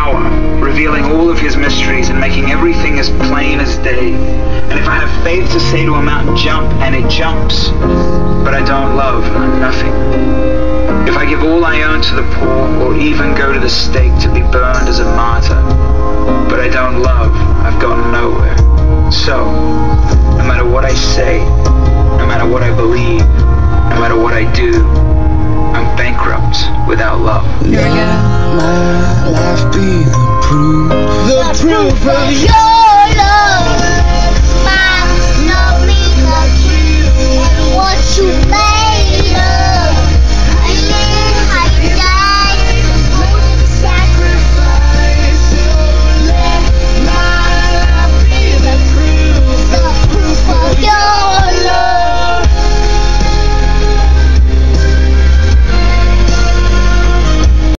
power, revealing all of his mysteries and making everything as plain as day. And if I have faith to say to a mountain, jump, and it jumps, but I don't love, I'm nothing. If I give all I own to the poor, or even go to the stake to be burned as a martyr, but I don't love, I've gotten nowhere. So, no matter what I say, no matter what I believe, no matter what I do, I'm bankrupt without love. Let my life be the proof of you.